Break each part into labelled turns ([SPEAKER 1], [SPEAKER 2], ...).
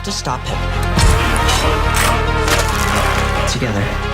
[SPEAKER 1] to stop him. Together.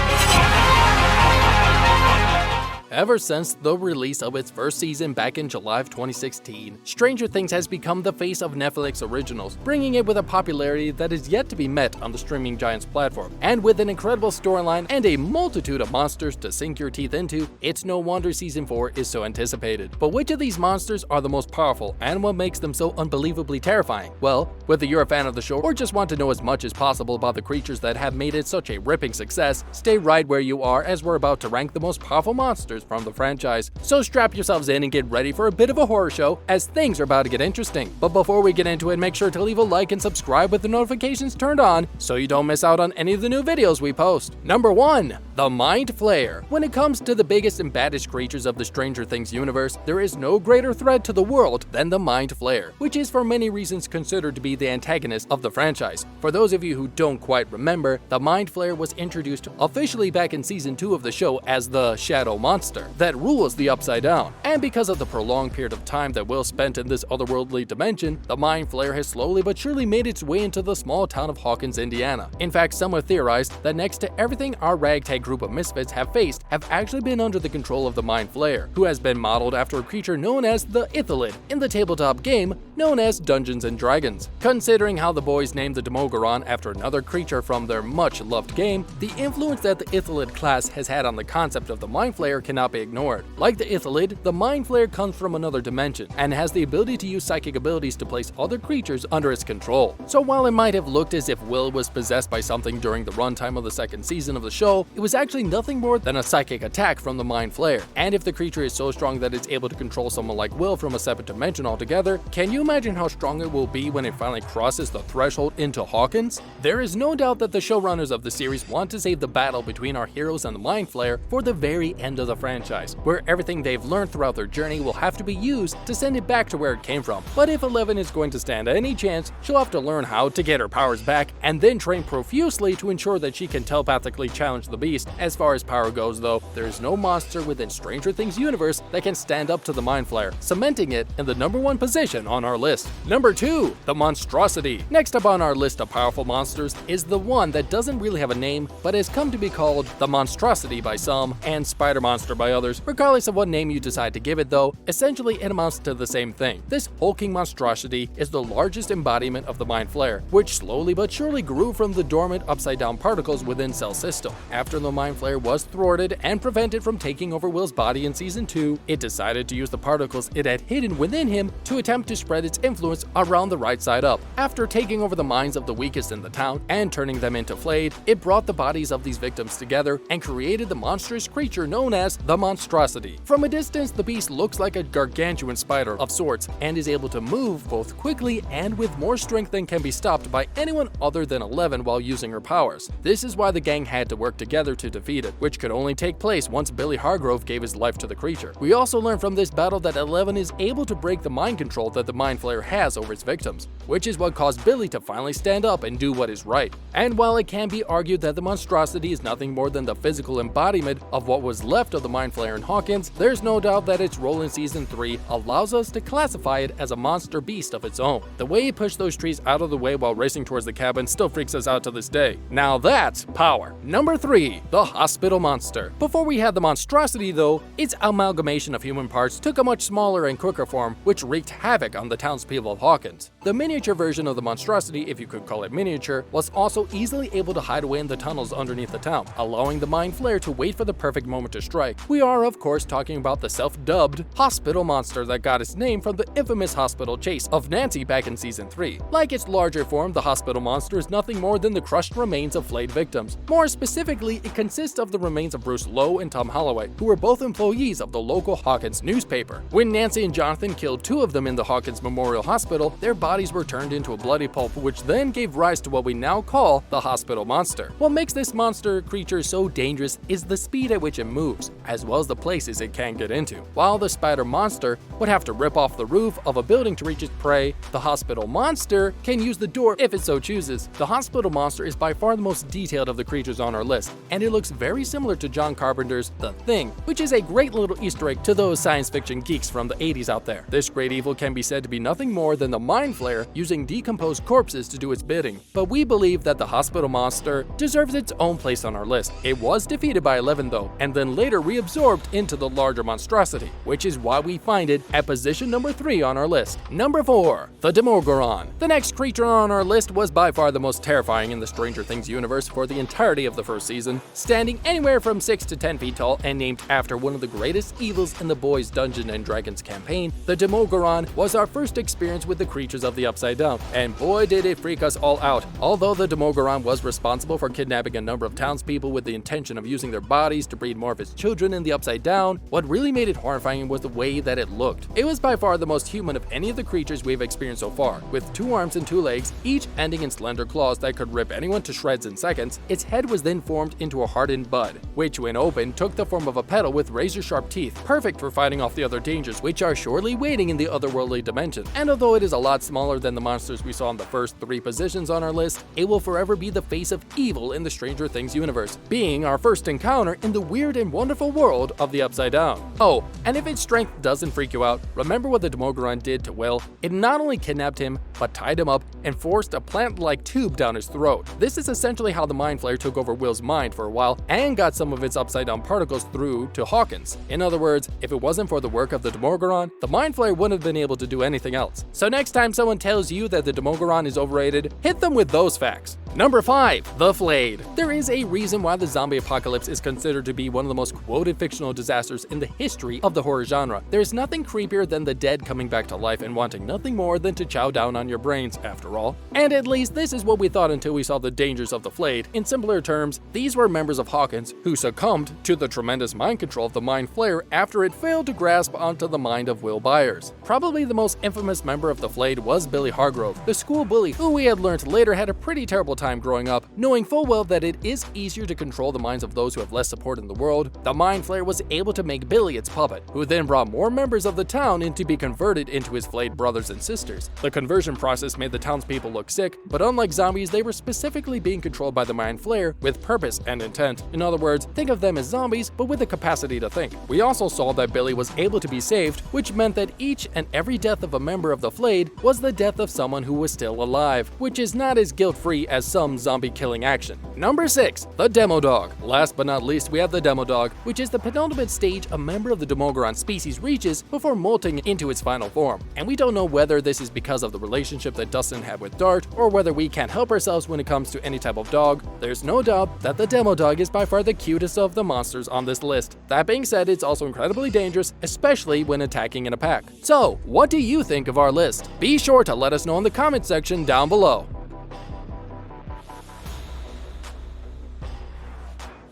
[SPEAKER 2] Ever since the release of its first season back in July of 2016, Stranger Things has become the face of Netflix originals, bringing it with a popularity that is yet to be met on the streaming giant's platform. And with an incredible storyline and a multitude of monsters to sink your teeth into, it's no wonder Season 4 is so anticipated. But which of these monsters are the most powerful, and what makes them so unbelievably terrifying? Well, whether you're a fan of the show or just want to know as much as possible about the creatures that have made it such a ripping success, stay right where you are as we're about to rank the most powerful monsters from the franchise. So strap yourselves in and get ready for a bit of a horror show, as things are about to get interesting. But before we get into it, make sure to leave a like and subscribe with the notifications turned on so you don't miss out on any of the new videos we post. Number 1. The Mind Flayer. When it comes to the biggest and baddest creatures of the Stranger Things universe, there is no greater threat to the world than the Mind Flayer, which is for many reasons considered to be the antagonist of the franchise. For those of you who don't quite remember, the Mind Flayer was introduced officially back in Season 2 of the show as the Shadow Monster that rules the Upside Down. And because of the prolonged period of time that Will spent in this otherworldly dimension, the Mind Flayer has slowly but surely made its way into the small town of Hawkins, Indiana. In fact, some have theorized that next to everything our ragtag group of misfits have faced have actually been under the control of the Mind Flayer, who has been modeled after a creature known as the idyllic in the tabletop game known as Dungeons & Dragons. Considering how the boys named the Demogorgon after another creature from their much-loved game, the influence that the idyllic class has had on the concept of the Mind Flayer cannot be ignored. Like the idyllic, the Mind Flayer comes from another dimension and has the ability to use psychic abilities to place other creatures under its control. So while it might have looked as if Will was possessed by something during the runtime of the second season of the show, it was actually nothing more than a psychic attack from the Mind Flayer. And if the creature is so strong that it's able to control someone like Will from a separate dimension altogether, can you imagine how strong it will be when it finally crosses the threshold into Hawkins? There is no doubt that the showrunners of the series want to save the battle between our heroes and the Mind Flayer for the very end of the franchise, where everything they've learned throughout their journey will have to be used to send it back to where it came from. But if Eleven is going to stand any chance, she'll have to learn how to get her powers back and then train profusely to ensure that she can telepathically challenge the beast. As far as power goes though, there is no monster within Stranger Things universe that can stand up to the Mind Flayer, cementing it in the number 1 position on our list. Number 2. The Monstrosity. Next up on our list of powerful monsters is the one that doesn't really have a name, but has come to be called the Monstrosity by some and Spider Monster by others. Regardless of what name you decide to give it though, essentially it amounts to the same thing. This hulking monstrosity is the largest embodiment of the Mind Flayer, which slowly but surely grew from the dormant upside-down particles within Cell's system. After the Mind Flayer was thwarted and prevented from taking over Will's body in Season 2, it decided to use the particles it had hidden within him to attempt to spread its influence around the right side up. After taking over the minds of the weakest in the town and turning them into Flayed, it brought the bodies of these victims together and created the monstrous creature known as the Monstrosity. From a distance, the beast looks like a gargantuan spider of sorts and is able to move both quickly and with more strength than can be stopped by anyone other than Eleven while using her powers. This is why the gang had to work together to defeat it, which could only take place once Billy Hargrove gave his life to the creature. We also learn from this battle that Eleven is able to break the mind control that the Mind Flayer has over its victims, which is what caused Billy to finally stand up and do what is right. And while it can be argued that the Monstrosity is nothing more than the physical embodiment of what was left of the Mind Flayer in Hawkins, there's no doubt that its role in Season 3 allows us to classify it as a monster beast of its own. The way it pushed those trees out of the way while racing towards the cabin still freaks us out to this day. Now that's power. Number 3. The Hospital Monster. Before we had the Monstrosity though, its amalgamation of human parts took a much smaller and quicker form, which wreaked havoc on the townspeople of Hawkins. The miniature version of the Monstrosity, if you could call it miniature, was also easily able to hide away in the tunnels underneath the town, allowing the Mind Flayer to wait for the perfect moment to strike. We are of course talking about the self-dubbed Hospital Monster that got its name from the infamous hospital chase of Nancy back in Season 3. Like its larger form, the Hospital Monster is nothing more than the crushed remains of Flayed victims. More specifically, it consists of the remains of Bruce Lowe and Tom Holloway, who were both employees of the local Hawkins newspaper. When Nancy and Jonathan killed 2 of them in the Hawkins Memorial Hospital, their bodies were turned into a bloody pulp, which then gave rise to what we now call the Hospital Monster. What makes this monster creature so dangerous is the speed at which it moves, as well as the places it can get into. While the Spider Monster would have to rip off the roof of a building to reach its prey, the Hospital Monster can use the door if it so chooses. The Hospital Monster is by far the most detailed of the creatures on our list, and it it looks very similar to John Carpenter's The Thing, which is a great little Easter egg to those science fiction geeks from the 80s out there. This great evil can be said to be nothing more than the Mind Flayer using decomposed corpses to do its bidding, but we believe that the hospital monster deserves its own place on our list. It was defeated by 11 though, and then later reabsorbed into the larger Monstrosity, which is why we find it at position number 3 on our list. Number 4. The Demogorgon. The next creature on our list was by far the most terrifying in the Stranger Things universe for the entirety of the first season, standing anywhere from 6 to 10 feet tall and named after one of the greatest evils in the boys' Dungeons & Dragons campaign. The Demogorgon was our first experience with the creatures of the Upside Down, and boy did it freak us all out. Although the Demogorgon was responsible for kidnapping a number of townspeople with the intention of using their bodies to breed more of its children in the Upside Down, what really made it horrifying was the way that it looked. It was by far the most human of any of the creatures we've experienced so far, with 2 arms and 2 legs, each ending in slender claws that could rip anyone to shreds in seconds. Its head was then formed into a hardened bud, which when opened took the form of a petal with razor-sharp teeth, perfect for fighting off the other dangers which are surely waiting in the otherworldly dimension. And although it is a lot smaller than the monsters we saw in the first 3 positions on our list, it will forever be the face of evil in the Stranger Things universe, being our first encounter in the weird and wonderful world of the Upside Down. Oh, and if its strength doesn't freak you out, remember what the Demogorgon did to Will. It not only kidnapped him, but tied him up and forced a plant-like tube down his throat. This is essentially how the Mind Flayer took over Will's mind for a while and got some of its upside-down particles through to Hawkins. In other words, if it wasn't for the work of the Demogorgon, the Mind Flayer wouldn't have been able to do anything else. So next time someone tells you that the Demogorgon is overrated, hit them with those facts. Number 5. The Flayed. There is a reason why the zombie apocalypse is considered to be one of the most quoted fictional disasters in the history of the horror genre. There's nothing creepier than the dead coming back to life and wanting nothing more than to chow down on your brains, after all. And at least this is what we thought until we saw the dangers of the Flayed. In simpler terms, these were members of Hawkins who succumbed to the tremendous mind control of the Mind Flayer after it failed to grasp onto the mind of Will Byers. Probably the most infamous member of the Flayed was Billy Hargrove, the school bully who we had learned later had a pretty terrible time growing up, knowing full well that it is easier to control the minds of those who have less support in the world. The Mind Flayer was able to make Billy its puppet, who then brought more members of the town in to be converted into his Flayed brothers and sisters. The conversion process made the townspeople look sick, but unlike zombies, they were specifically being controlled by the Mind Flayer with purpose and intent. In other words, think of them as zombies, but with the capacity to think. We also saw that Billy was able to be saved, which meant that each and every death of a member of the Flayed was the death of someone who was still alive, which is not as guilt-free as some zombie killing action. Number 6. The Demodog. Last but not least, we have the Demodog, which is the penultimate stage a member of the Demogorgon species reaches before molting into its final form. And we don't know whether this is because of the relationship that Dustin had with Dart, or whether we can't help ourselves when it comes to any type of dog. There's no doubt that the Demodog is by far the cutest of the monsters on this list. That being said, it's also incredibly dangerous, especially when attacking in a pack. So, what do you think of our list? Be sure to let us know in the comment section down below.